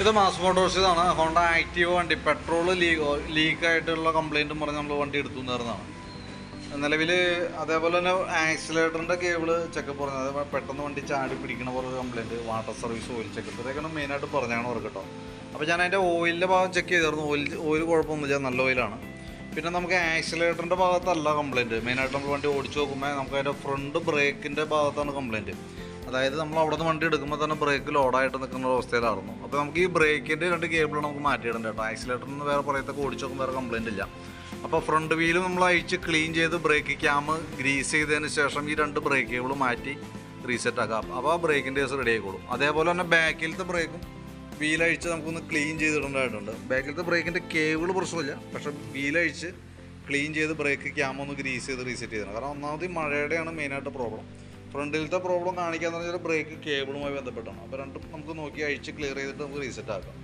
ഇത് mass മോട്ടോഴ്സിതാണ്. Honda active വണ്ടി petrol ലീക്കായിട്ടുള്ള കംപ്ലയിൻറ്റും പറഞ്ഞ് നമ്മൾ വണ്ടി എടുത്തു തരുന്നതാണ്. നിലവിൽ അതേപോലെ തന്നെ ആക്സിലേറ്ററിൻ്റെ കേബിള് ചെക്കപ്പ് പറഞ്ഞത്, അതേപോലെ പെട്ടെന്ന് വണ്ടി ചാടി പിടിക്കണ പോലെ complaint, water service, oil checkup, ഇതൊക്കെയാണ് മെയിനായിട്ട് പറഞ്ഞാണ് വർക്ക് കേട്ടോ. അപ്പോൾ ഞാൻ അതിൻ്റെ ഓയിലിൻ്റെ ഭാഗം ചെക്ക് ചെയ്തായിരുന്നു. ഓയിൽ കുഴപ്പമൊന്നുമില്ല, നല്ല ഓയിലാണ്. പിന്നെ നമുക്ക് ആക്സിലേറ്ററിൻ്റെ ഭാഗത്തല്ല കംപ്ലയിൻറ്റ്. മെയിനായിട്ട് നമ്മൾ വണ്ടി ഓടിച്ച് നോക്കുമ്പോൾ നമുക്ക് അതിൻ്റെ ഫ്രണ്ട് ബ്രേക്കിൻ്റെ ഭാഗത്താണ് കംപ്ലയിൻറ്റ്. അതായത് നമ്മൾ അവിടെ നിന്ന് വണ്ടി എടുക്കുമ്പോൾ തന്നെ ബ്രേക്ക് ലോഡായിട്ട് നിൽക്കുന്ന അവസ്ഥയിലായിരുന്നു. അപ്പോൾ നമുക്ക് ഈ ബ്രേക്കിൻ്റെ 2 കേബിൾ നമുക്ക് മാറ്റിയിടേണ്ട കേട്ടോ. ആക്സിലേറ്ററിൽ നിന്ന് വേറെ പറയത്തൊക്കെ ഓടിച്ച് നോക്കുമ്പോൾ വേറെ കംപ്ലയിൻ്റ് ഇല്ല. അപ്പോൾ ഫ്രണ്ട് വീല് നമ്മൾ അഴിച്ച് ക്ലീൻ ചെയ്ത് ബ്രേക്ക് ക്യാം ഗ്രീസ് ചെയ്തതിന് ശേഷം ഈ 2 ബ്രേക്ക് കേബിൾ മാറ്റി റീസെറ്റ് ആക്കാം. അപ്പോൾ ആ ബ്രേക്കിൻ്റെ കേസ് റെഡി ആയിക്കോളും. അതേപോലെ തന്നെ ബാക്കിലത്തെ ബ്രേക്കും വീലഴിച്ച് നമുക്കൊന്ന് ക്ലീൻ ചെയ്തിടേണ്ടതായിട്ടുണ്ട്. ബാക്കിലത്തെ ബ്രേക്കിൻ്റെ കേബിൾ പ്രശ്നമില്ല, പക്ഷേ വീലഴിച്ച് ക്ലീൻ ചെയ്ത് ബ്രേക്ക് ക്യാം ഒന്ന് ഗ്രീസ് ചെയ്ത് റീസെറ്റ് ചെയ്യണം. കാരണം ഒന്നാമത് മഴയുടെയാണ് മെയിനായിട്ട് പ്രോബ്ലം. ഫ്രണ്ടിലത്തെ പ്രോബ്ലം കാണിക്കാന്ന് പറഞ്ഞാൽ ബ്രേക്ക് കേബിളുമായി ബന്ധപ്പെട്ടാണ്. അപ്പോൾ രണ്ടും നമുക്ക് നോക്കി അഴിച്ച് ക്ലിയർ ചെയ്തിട്ട് നമുക്ക് റീസെറ്റ് ആക്കാം.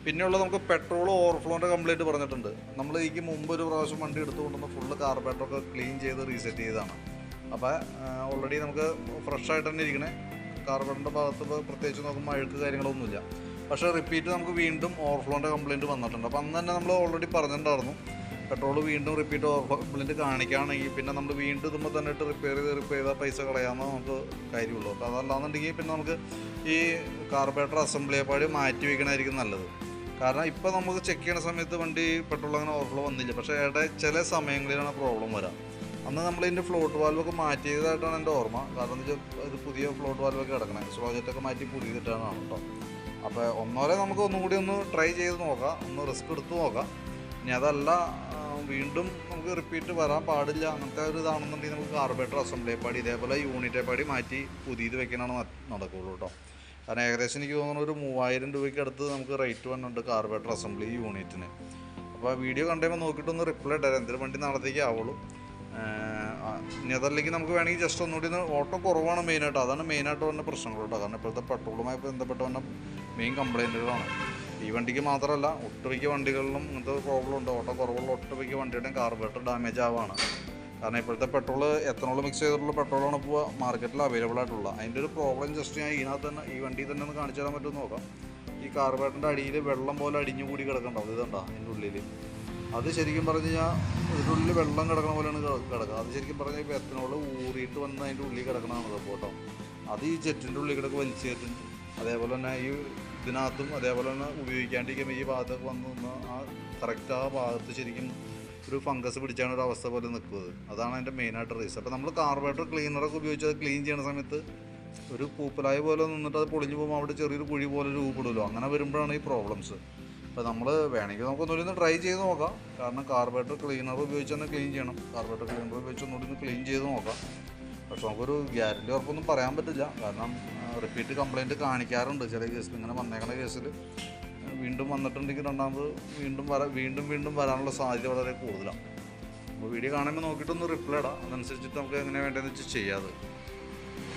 പിന്നെയുള്ളത് നമുക്ക് പെട്രോൾ ഓവർഫ്ലോൻ്റെ കംപ്ലയിൻറ്റ് പറഞ്ഞിട്ടുണ്ട്. നമ്മൾ ഇതിക്ക് മുമ്പ് ഒരു പ്രാവശ്യം വണ്ടി എടുത്തുകൊണ്ടുവന്ന് ഫുള്ള് കാർബറേറ്ററൊക്കെ ക്ലീൻ ചെയ്ത് റീസെറ്റ് ചെയ്തതാണ്. അപ്പോൾ ഓൾറെഡി നമുക്ക് ഫ്രഷ് ആയിട്ട് തന്നെ ഇരിക്കണേ. കാർബറേറ്ററിൻ്റെ ഭാഗത്ത് പ്രത്യേകിച്ച് നോക്കുമ്പോൾ അഴുക്ക് കാര്യങ്ങളൊന്നുമില്ല. പക്ഷേ റിപ്പീറ്റ് നമുക്ക് വീണ്ടും ഓവർഫ്ലോൻ്റെ കംപ്ലയിൻറ്റ് വന്നിട്ടുണ്ട്. അപ്പോൾ അന്ന് തന്നെ നമ്മൾ ഓൾറെഡി പറഞ്ഞിട്ടുണ്ടായിരുന്നു, പെട്രോൾ വീണ്ടും റിപ്പീറ്റ് ഓവർഫ്ലോ കംപ്ലയിൻറ്റ് കാണിക്കുകയാണെങ്കിൽ പിന്നെ നമ്മൾ വീണ്ടും ഇതുമ്പോൾ തന്നെ ഇട്ട് റിപ്പയർ ചെയ്താൽ പൈസ കളയാമെന്ന് നമുക്ക് കാര്യമുള്ളൂ. അപ്പോൾ അതല്ലാന്നുണ്ടെങ്കിൽ പിന്നെ നമുക്ക് ഈ കാർബറേറ്റർ അസംബ്ലിയെ പാടി മാറ്റി വയ്ക്കണമായിരിക്കും നല്ലത്. കാരണം ഇപ്പോൾ നമുക്ക് ചെക്ക് ചെയ്യുന്ന സമയത്ത് വണ്ടി പെട്രോൾ അങ്ങനെ ഓവർഫ്ലോ വന്നില്ല, പക്ഷേ ചില സമയങ്ങളിലാണ് പ്രോബ്ലം വരാം. അന്ന് നമ്മളിതിൻ്റെ ഫ്ലോട്ട് വാൽവൊക്കെ മാറ്റിയതായിട്ടാണ് എൻ്റെ ഓർമ്മ. കാരണം എന്താ വെച്ചാൽ ഇത് പുതിയ ഫ്ലോട്ട് വാൽവൊക്കെ കിടക്കണേ, സ്ലോജറ്റൊക്കെ മാറ്റി പുതിയതിട്ടാണ് കേട്ടോ. അപ്പോൾ ഒന്നോലെ നമുക്ക് ഒന്നുകൂടി ഒന്ന് ട്രൈ ചെയ്ത് നോക്കാം, ഒന്ന് റിസ്ക് എടുത്ത് നോക്കാം. ഇനി അതല്ല വീണ്ടും നമുക്ക് റിപ്പീറ്റ് വരാൻ പാടില്ല അങ്ങനത്തെ ഒരു ഇതാണെന്നുണ്ടെങ്കിൽ നമുക്ക് കാർബറേറ്റർ അസംബ്ലിയെ പാടി ഇതേപോലെ യൂണിറ്റെ പാടി മാറ്റി പുതിയത് വെക്കാനാണ് നടക്കുകയുള്ളൂ കേട്ടോ. കാരണം ഏകദേശം എനിക്ക് തോന്നുന്നു ഒരു 3000 രൂപയ്ക്ക് അടുത്ത് നമുക്ക് റേറ്റ് വന്നിട്ടുണ്ട് കാർബറേറ്റർ അസംബ്ലി യൂണിറ്റിന്. അപ്പോൾ വീഡിയോ കണ്ടുമ്പോൾ നോക്കിയിട്ടൊന്ന് റിപ്ലൈ ഇട്ടാൽ എന്തൊരു വണ്ടി നാളത്തേക്ക് ആവുള്ളൂ. ഇനി അതല്ലെങ്കിൽ നമുക്ക് വേണമെങ്കിൽ ജസ്റ്റ് ഒന്നുകൂടി ഓട്ടം കുറവാണ് മെയിനായിട്ട്. അതാണ് മെയിനായിട്ട് വന്ന പ്രശ്നങ്ങൾ കേട്ടോ. കാരണം ഇപ്പോഴത്തെ പെട്രോളുമായി ബന്ധപ്പെട്ട് വന്ന മെയിൻ കംപ്ലയിൻറ്റുകളാണ്. ഈ വണ്ടിക്ക് മാത്രമല്ല, ഒട്ടുമിക്ക വണ്ടികളിലും ഇങ്ങനത്തെ പ്രോബ്ലം ഉണ്ട്. ഓട്ടം കുറവുള്ള ഒട്ടുമിക്ക വണ്ടിയുടെയും കാർബറേറ്റർ ഡാമേജ് ആവുകയാണ്. കാരണം ഇപ്പോഴത്തെ പെട്രോൾ എത്തനോൾ മിക്സ് ചെയ്തിട്ടുള്ള പെട്രോളാണ് ഇപ്പോൾ മാർക്കറ്റിൽ അവൈലബിൾ ആയിട്ടുള്ള. അതിൻ്റെ ഒരു പ്രോബ്ലം ജസ്റ്റ് ഞാൻ ഇതിനകത്ത് തന്നെ ഈ വണ്ടിയിൽ തന്നെ ഒന്ന് കാണിച്ചു തരാൻ പറ്റുമെന്ന് നോക്കാം. ഈ കാർബറേറ്ററിൻ്റെ അടിയിൽ വെള്ളം പോലെ അടിഞ്ഞു കൂടി കിടക്കണ്ടാവും. ഇതുണ്ടോ അതിൻ്റെ ഉള്ളിൽ? അത് ശരിക്കും പറഞ്ഞു കഴിഞ്ഞാൽ ഇതിൻ്റെ ഉള്ളിൽ വെള്ളം കിടക്കണ പോലെയാണ് കിടക്കുക. അത് ശരിക്കും പറഞ്ഞാൽ ഇപ്പോൾ എത്തനോൾ ഊറിയിട്ട് വന്ന് അതിൻ്റെ ഉള്ളിൽ കിടക്കണതാണ് കേട്ടോ. അത് ഈ ജെറ്റിൻ്റെ ഉള്ളിൽ കിടക്ക് വലിച്ചു കയറ്റും. അതേപോലെ തന്നെ ഈ ഇതിനകത്തും അതേപോലെ തന്നെ ഉപയോഗിക്കാണ്ടിരിക്കുമ്പോൾ ഈ ഭാഗത്തൊക്കെ വന്ന് നിന്ന് ആ കറക്റ്റ് ആ ഭാഗത്ത് ശരിക്കും ഒരു ഫംഗസ് പിടിച്ചാണ് ഒരു അവസ്ഥ പോലെ നിൽക്കുന്നത്. അതാണ് അതിൻ്റെ മെയിനായിട്ട് റീസൺ. അപ്പോൾ നമ്മൾ കാർബറേറ്റർ ക്ലീനറൊക്കെ ഉപയോഗിച്ച് അത് ക്ലീൻ ചെയ്യുന്ന സമയത്ത് ഒരു പൂപ്പലായ പോലെ നിന്നിട്ട് അത് പൊളിഞ്ഞു പോകുമ്പോൾ അവിടെ ചെറിയൊരു കുഴി പോലെ രൂപപ്പെടുമല്ലോ. അങ്ങനെ വരുമ്പോഴാണ് ഈ പ്രോബ്ലംസ്. അപ്പോൾ നമ്മൾ വേണമെങ്കിൽ നമുക്കൊന്നുകൂടി ഒന്ന് ട്രൈ ചെയ്ത് നോക്കാം. കാരണം കാർബറേറ്റർ ക്ലീനർ ഉപയോഗിച്ച് തന്നെ ക്ലീൻ ചെയ്യണം. കാർബറേറ്റർ ക്ലീനർ ഉപയോഗിച്ച് ഒന്നുകൂടി ഒന്ന് ക്ലീൻ ചെയ്ത് നോക്കാം. പക്ഷെ നമുക്കൊരു ഗ്യാരണ്ടി ഉറപ്പൊന്നും പറയാൻ പറ്റില്ല. കാരണം റിപ്പീറ്റ് കംപ്ലയിൻറ്റ് കാണിക്കാറുണ്ട് ചില കേസിൽ. ഇങ്ങനെ വന്നേക്കണ കേസിൽ വീണ്ടും വന്നിട്ടുണ്ടെങ്കിൽ രണ്ടാമത് വീണ്ടും വരാനുള്ള സാധ്യത വളരെ കൂടുതലാണ്. അപ്പോൾ വീഡിയോ കാണുമ്പോൾ നോക്കിയിട്ടൊന്ന് റിപ്ലൈ ഇടാം. അതനുസരിച്ചിട്ട് നമുക്ക് എങ്ങനെ വേണ്ടതെന്ന് വെച്ചാൽ ചെയ്യാതെ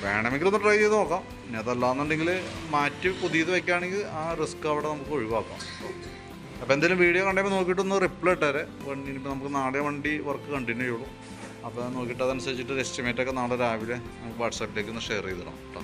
വേണമെങ്കിൽ ഒന്ന് ട്രൈ ചെയ്ത് നോക്കാം. ഇനി അതല്ലാന്നുണ്ടെങ്കിൽ മാറ്റി പുതിയത് വയ്ക്കുകയാണെങ്കിൽ ആ റിസ്ക് അവിടെ നമുക്ക് ഒഴിവാക്കാം. അപ്പോൾ എന്തെങ്കിലും വീഡിയോ കണ്ടുമ്പോൾ നോക്കിയിട്ടൊന്ന് റിപ്ലൈ ഇട്ടേരെ. ഇനിയിപ്പോൾ നമുക്ക് നാളെ വണ്ടി വർക്ക് കണ്ടിന്യൂ ചെയ്യുള്ളൂ. അപ്പോൾ നോക്കിയിട്ട് അതനുസരിച്ചിട്ട് എസ്റ്റിമേറ്റൊക്കെ നാളെ രാവിലെ നമുക്ക് വാട്സാപ്പിലേക്ക് ഒന്ന് ഷെയർ ചെയ്തിടാം കേട്ടോ.